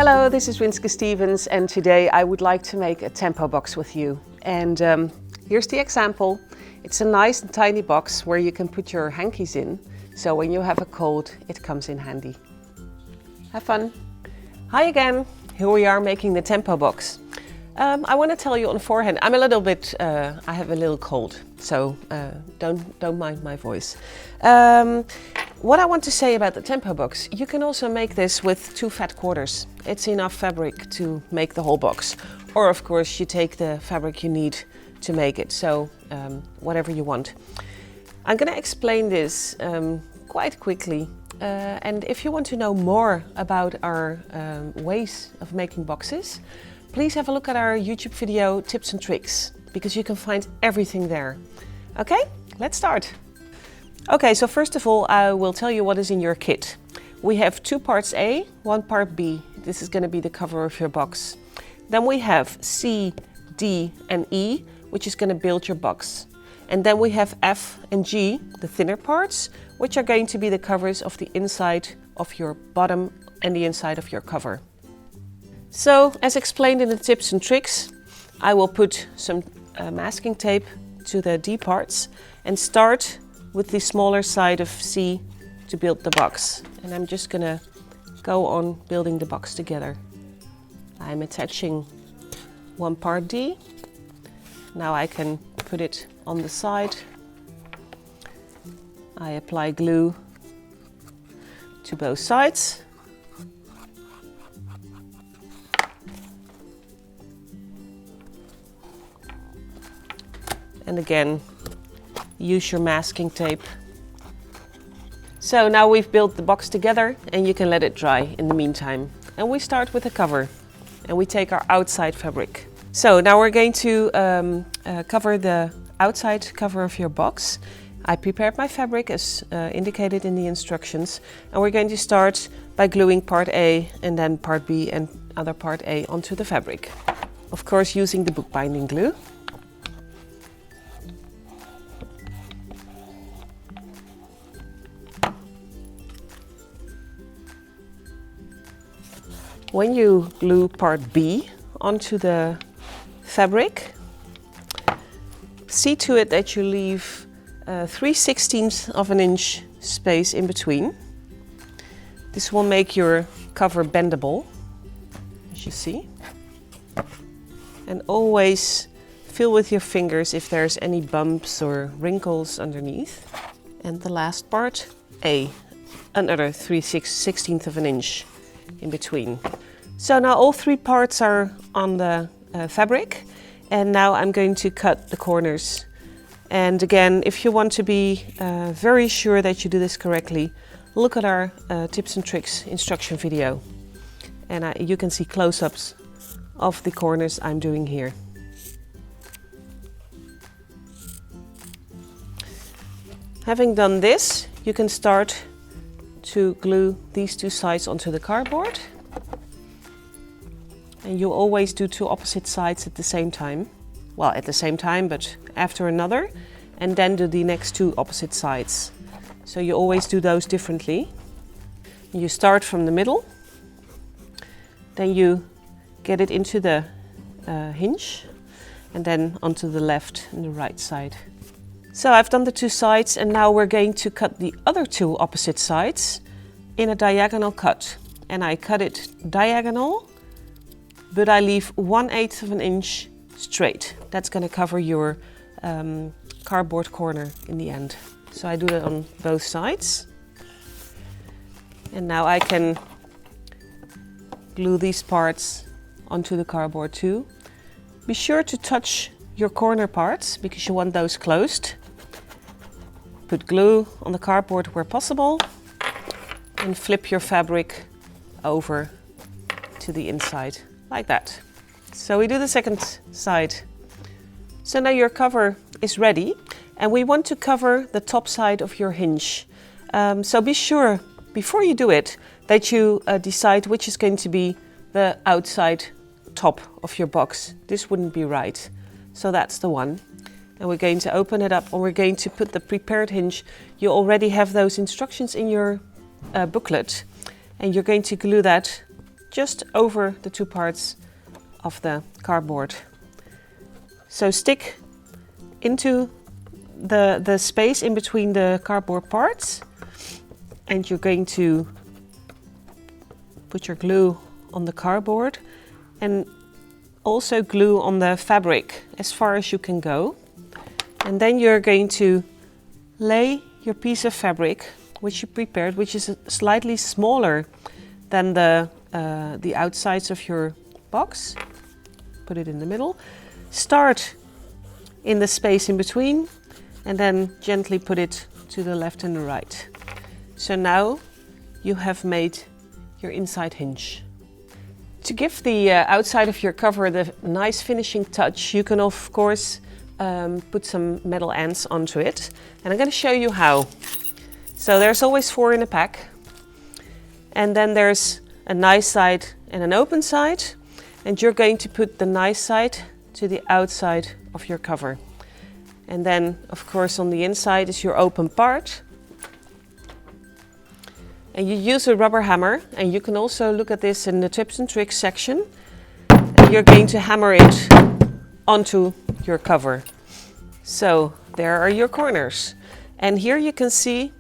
Hello, this is Rinske Stevens, and today I would like to make a tempo box with you. And here's the example. It's a nice and tiny box where you can put your hankies in, so when you have a cold, it comes in handy. Have fun! Hi again! Here we are making the tempo box. I want to tell you on forehand, I'm a little bit, I have a little cold, so don't mind my voice. What I want to say about the tempo box, you can also make this with 2 fat quarters. It's enough fabric to make the whole box. Or of course you take the fabric you need to make it, so whatever you want. I'm going to explain this quite quickly. And if you want to know more about our ways of making boxes, please have a look at our YouTube video Tips and Tricks, because you can find everything there. Okay, let's start. Okay, so first of all, I will tell you what is in your kit. We have 2 parts A, 1 part B. This is going to be the cover of your box. Then we have C, D and E, which is going to build your box. And then we have F and G, the thinner parts, which are going to be the covers of the inside of your bottom and the inside of your cover. So, as explained in the tips and tricks, I will put some masking tape to the D parts and start with the smaller side of C to build the box. And I'm just gonna go on building the box together. I'm attaching 1 part D. Now I can put it on the side. I apply glue to both sides. And again, use your masking tape. So now we've built the box together and you can let it dry in the meantime. And we start with the cover and we take our outside fabric. So now we're going to cover the outside cover of your box. I prepared my fabric as indicated in the instructions, and we're going to start by gluing part A and then part B and other part A onto the fabric. Of course, using the bookbinding glue. When you glue part B onto the fabric, see to it that you leave 3/16 of an inch space in between. This will make your cover bendable, as you see. And always feel with your fingers if there's any bumps or wrinkles underneath. And the last part, A, another 3/16 of an inch in between. So now all 3 parts are on the fabric, and now I'm going to cut the corners. And again, if you want to be very sure that you do this correctly, look at our tips and tricks instruction video, and you can see close-ups of the corners I'm doing here. Having done this, you can start to glue these 2 sides onto the cardboard. And you always do 2 opposite sides at the same time. Well, at the same time, but after another, and then do the next 2 opposite sides. So you always do those differently. You start from the middle, then you get it into the hinge, and then onto the left and the right side. So I've done the 2 sides, and now we're going to cut the other 2 opposite sides in a diagonal cut. And I cut it diagonal, but I leave 1/8 of an inch straight. That's going to cover your cardboard corner in the end. So I do that on both sides. And now I can glue these parts onto the cardboard too. Be sure to touch your corner parts because you want those closed. Put glue on the cardboard where possible and flip your fabric over to the inside, like that. So we do the second side. So now your cover is ready, and we want to cover the top side of your hinge. So be sure, before you do it, that you decide which is going to be the outside top of your box. This wouldn't be right. So that's the one. And we're going to open it up, and we're going to put the prepared hinge. You already have those instructions in your booklet, and you're going to glue that just over the two parts of the cardboard. So stick into the space in between the cardboard parts, and you're going to put your glue on the cardboard and also glue on the fabric as far as you can go. And then you're going to lay your piece of fabric which you prepared, which is slightly smaller than the outsides of your box. Put it in the middle. Start in the space in between and then gently put it to the left and the right. So now you have made your inside hinge. To give the outside of your cover the nice finishing touch, you can of course put some metal ends onto it, and I'm going to show you how. So there's always 4 in a pack, and then there's a nice side and an open side, and you're going to put the nice side to the outside of your cover. And then of course on the inside is your open part. And you use a rubber hammer, and you can also look at this in the tips and tricks section. And you're going to hammer it onto your cover. So there are your corners. And here you can see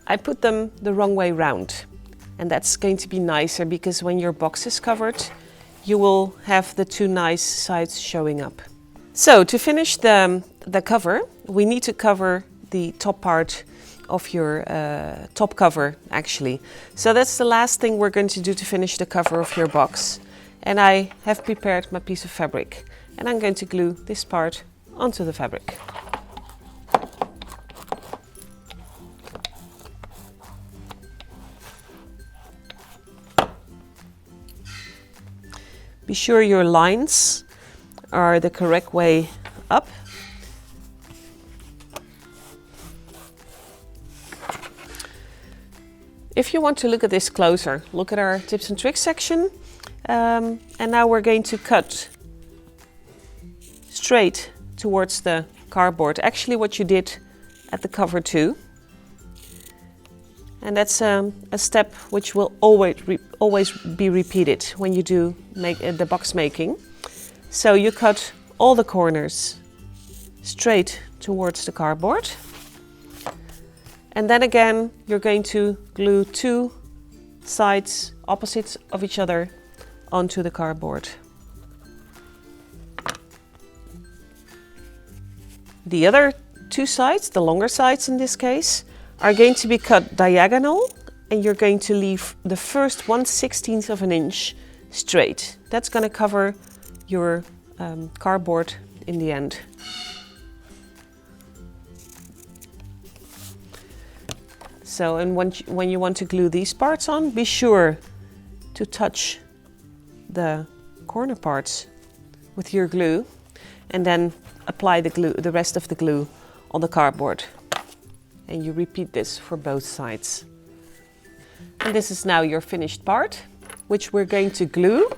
I put them the wrong way round. And that's going to be nicer because when your box is covered, you will have the 2 nice sides showing up. So to finish the cover, we need to cover the top part of your top cover actually. So that's the last thing we're going to do to finish the cover of your box. And I have prepared my piece of fabric, and I'm going to glue this part onto the fabric. Be sure your lines are the correct way up. If you want to look at this closer, look at our tips and tricks section. And now we're going to cut straight towards the cardboard. Actually what you did at the cover too. And that's a step which will always be repeated when you do the box making. So you cut all the corners straight towards the cardboard. And then again, you're going to glue 2 sides opposite of each other onto the cardboard. The other 2 sides, the longer sides in this case, are going to be cut diagonal, and you're going to leave the first 1/16 of an inch straight. That's going to cover your cardboard in the end. So, and when you want to glue these parts on, be sure to touch the corner parts with your glue, and then apply the rest of the glue on the cardboard. And you repeat this for both sides. And this is now your finished part, which we're going to glue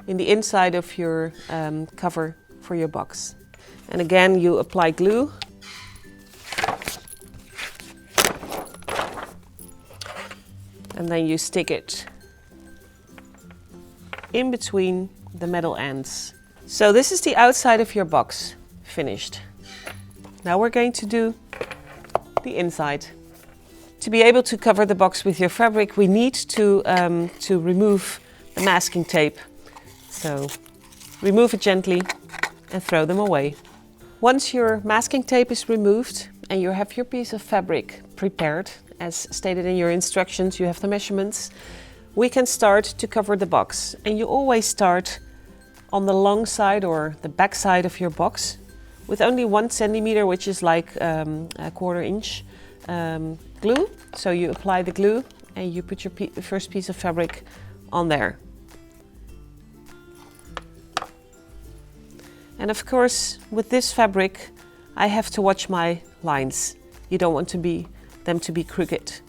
in the inside of your cover for your box. And again, you apply glue. And then you stick it in between the metal ends. So this is the outside of your box finished. Now we're going to do the inside. To be able to cover the box with your fabric, we need to remove the masking tape. So remove it gently and throw them away. Once your masking tape is removed and you have your piece of fabric prepared, as stated in your instructions, you have the measurements, we can start to cover the box. And you always start on the long side or the back side of your box with only 1 centimeter, which is like a 1/4 inch glue. So you apply the glue and you put your first piece of fabric on there. And of course, with this fabric, I have to watch my lines. You don't want them to be crooked.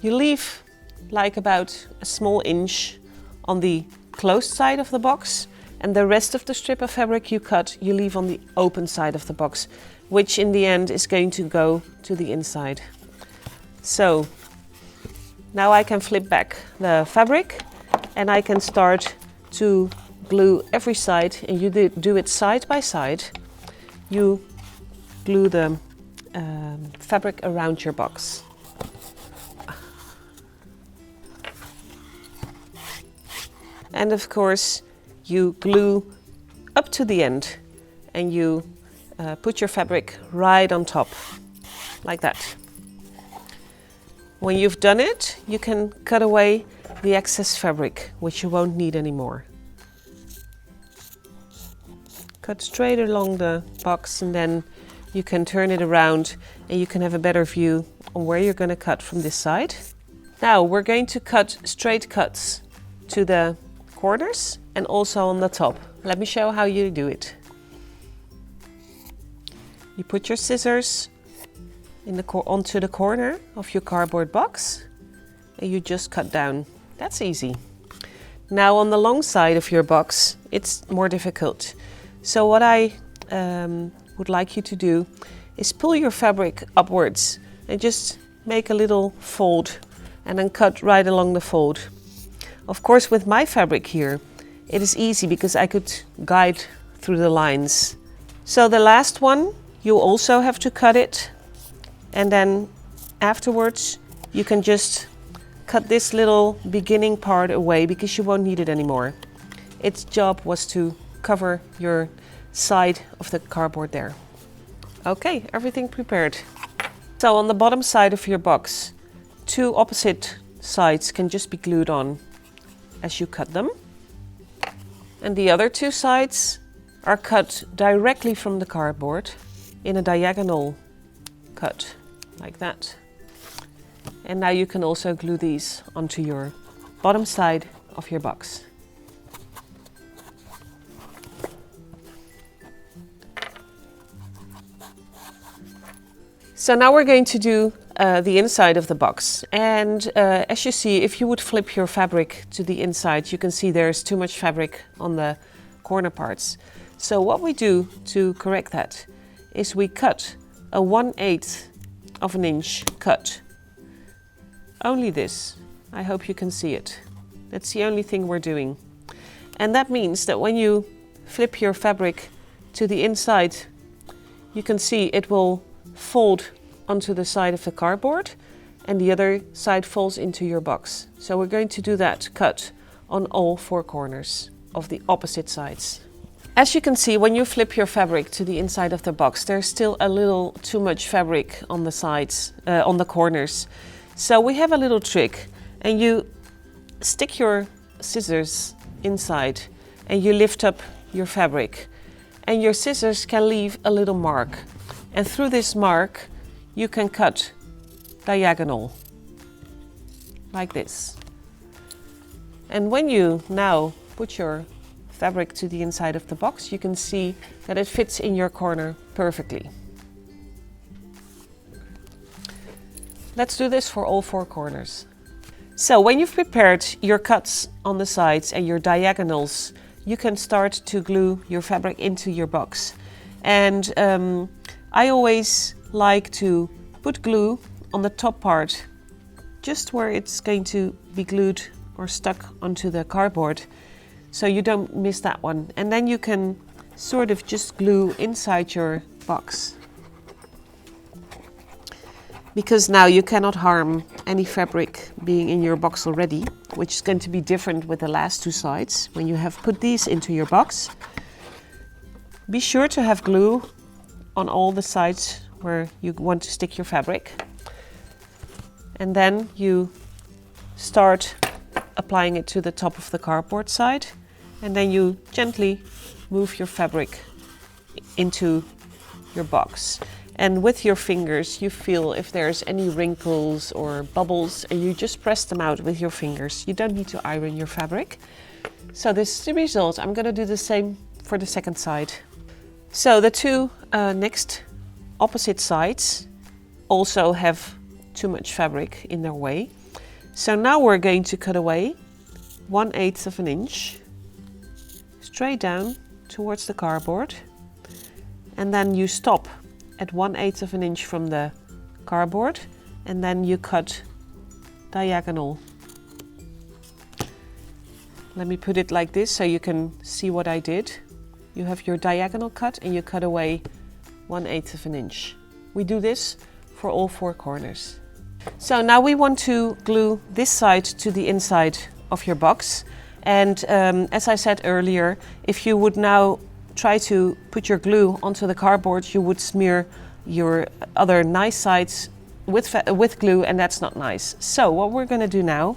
You leave like about a small inch on the closed side of the box, and the rest of the strip of fabric you cut, you leave on the open side of the box, which in the end is going to go to the inside. So now I can flip back the fabric, and I can start to glue every side, and you do it side by side. You glue the fabric around your box. And of course, you glue up to the end, and you put your fabric right on top, like that. When you've done it, you can cut away the excess fabric, which you won't need anymore. Cut straight along the box, and then you can turn it around and you can have a better view on where you're going to cut from this side. Now we're going to cut straight cuts to the corners and also on the top. Let me show how you do it. You put your scissors onto the corner of your cardboard box, and you just cut down. That's easy. Now on the long side of your box, it's more difficult. So what I would like you to do is pull your fabric upwards and just make a little fold and then cut right along the fold. Of course, with my fabric here, it is easy because I could guide through the lines. So the last one, you also have to cut it, and then afterwards you can just cut this little beginning part away because you won't need it anymore. Its job was to cover your side of the cardboard there. Okay, everything prepared. So on the bottom side of your box, two opposite sides can just be glued on as you cut them. And the other two sides are cut directly from the cardboard in a diagonal cut, like that. And now you can also glue these onto your bottom side of your box. So now we're going to do the inside of the box. And as you see, if you would flip your fabric to the inside, you can see there's too much fabric on the corner parts. So what we do to correct that is we cut a 1/8 of an inch cut. Only this. I hope you can see it. That's the only thing we're doing. And that means that when you flip your fabric to the inside, you can see it will fold onto the side of the cardboard and the other side falls into your box. So we're going to do that cut on all four corners of the opposite sides. As you can see, when you flip your fabric to the inside of the box, there's still a little too much fabric on the sides, on the corners. So we have a little trick, and you stick your scissors inside and you lift up your fabric, and your scissors can leave a little mark. And through this mark, you can cut diagonal, like this. And when you now put your fabric to the inside of the box, you can see that it fits in your corner perfectly. Let's do this for all four corners. So when you've prepared your cuts on the sides and your diagonals, you can start to glue your fabric into your box. And I always like to put glue on the top part, just where it's going to be glued or stuck onto the cardboard, so you don't miss that one. And then you can sort of just glue inside your box, because now you cannot harm any fabric being in your box already, which is going to be different with the last two sides. When you have put these into your box, be sure to have glue on all the sides where you want to stick your fabric. And then you start applying it to the top of the cardboard side, and then you gently move your fabric into your box. And with your fingers, you feel if there's any wrinkles or bubbles, and you just press them out with your fingers. You don't need to iron your fabric. So this is the result. I'm going to do the same for the second side. So the two next opposite sides also have too much fabric in their way. So now we're going to cut away 1/8 of an inch straight down towards the cardboard, and then you stop at 1/8 of an inch from the cardboard, and then you cut diagonal. Let me put it like this so you can see what I did. You have your diagonal cut and you cut away 1/8 of an inch. We do this for all 4 corners. So now we want to glue this side to the inside of your box. And as I said earlier, if you would now try to put your glue onto the cardboard, you would smear your other nice sides with glue, and that's not nice. So what we're going to do now,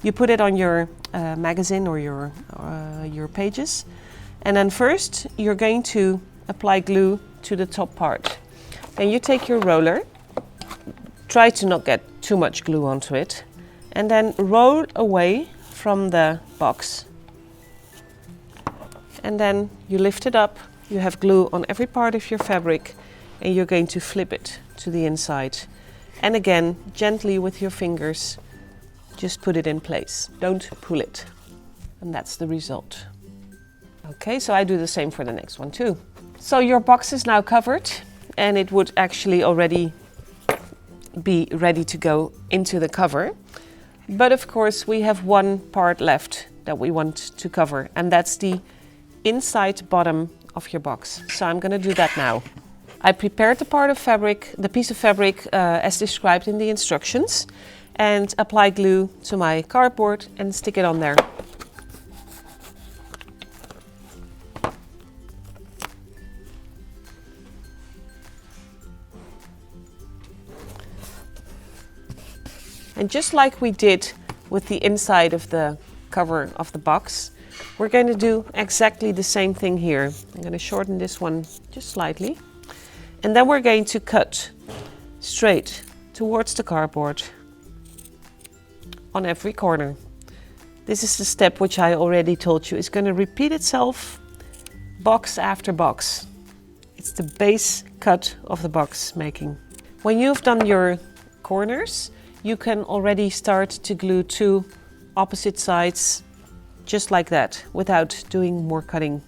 you put it on your magazine or your pages, and then first you're going to apply glue to the top part. Then you take your roller, try to not get too much glue onto it, and then roll away from the box. And then you lift it up, you have glue on every part of your fabric, and you're going to flip it to the inside. And again, gently with your fingers, just put it in place. Don't pull it. And that's the result. Okay, so I do the same for the next one too. So your box is now covered, and it would actually already be ready to go into the cover. But of course, we have one part left that we want to cover, and that's the inside bottom of your box. So I'm going to do that now. I prepared the piece of fabric as described in the instructions, and apply glue to my cardboard and stick it on there. And just like we did with the inside of the cover of the box, we're going to do exactly the same thing here. I'm going to shorten this one just slightly. And then we're going to cut straight towards the cardboard on every corner. This is the step which I already told you is going to repeat itself box after box. It's the base cut of the box making. When you've done your corners, you can already start to glue 2 opposite sides just like that without doing more cutting.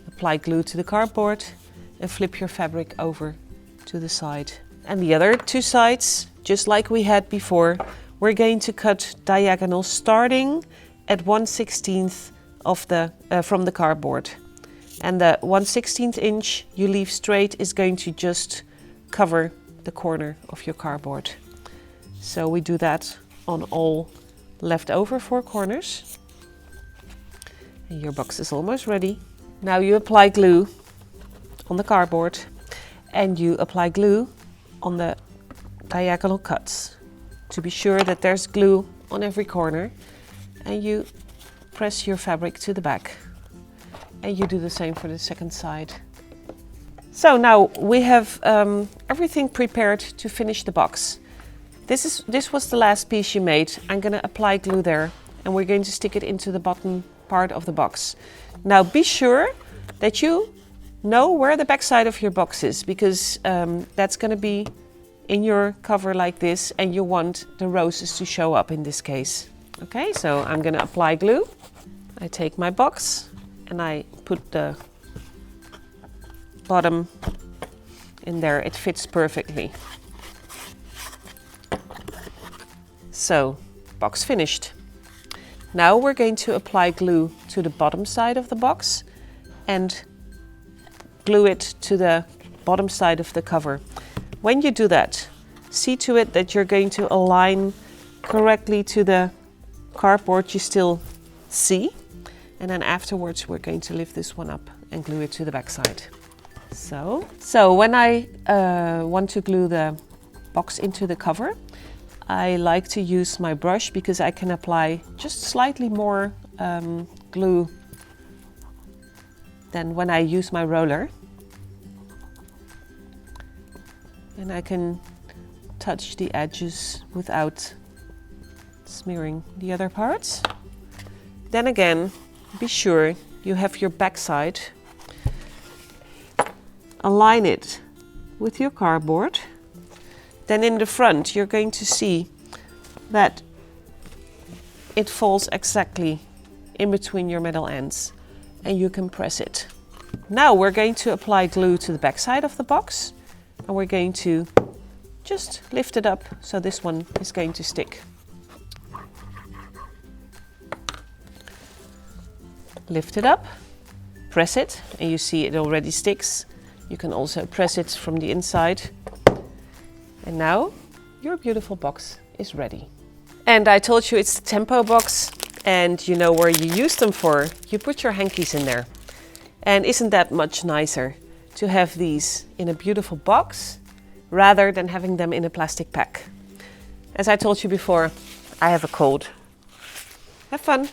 Apply glue to the cardboard and flip your fabric over to the side. And the other 2 sides, just like we had before, we're going to cut diagonal starting at 1/16 of from the cardboard. And the 1/16 inch you leave straight is going to just cover the corner of your cardboard. So we do that on all leftover 4 corners. And your box is almost ready. Now you apply glue on the cardboard and you apply glue on the diagonal cuts to be sure that there's glue on every corner, and you press your fabric to the back, and you do the same for the second side. So now we have everything prepared to finish the box. This was the last piece you made. I'm going to apply glue there, and we're going to stick it into the bottom part of the box. Now be sure that you know where the back side of your box is, because that's going to be in your cover like this, and you want the roses to show up in this case. Okay, so I'm going to apply glue. I take my box and I put the bottom in there. It fits perfectly. So, box finished. Now we're going to apply glue to the bottom side of the box and glue it to the bottom side of the cover. When you do that, see to it that you're going to align correctly to the cardboard you still see. And then afterwards we're going to lift this one up and glue it to the back side. So when I want to glue the box into the cover, I like to use my brush because I can apply just slightly more glue than when I use my roller. And I can touch the edges without smearing the other parts. Then again, be sure you have your back side. Align it with your cardboard. Then in the front, you're going to see that it falls exactly in between your metal ends, and you can press it. Now we're going to apply glue to the back side of the box, and we're going to just lift it up so this one is going to stick. lift it up, press it, and you see it already sticks. You can also press it from the inside. And now your beautiful box is ready. And I told you it's the Tempo box, and you know where you use them for. You put your hankies in there. And isn't that much nicer to have these in a beautiful box rather than having them in a plastic pack? As I told you before, I have a cold. Have fun!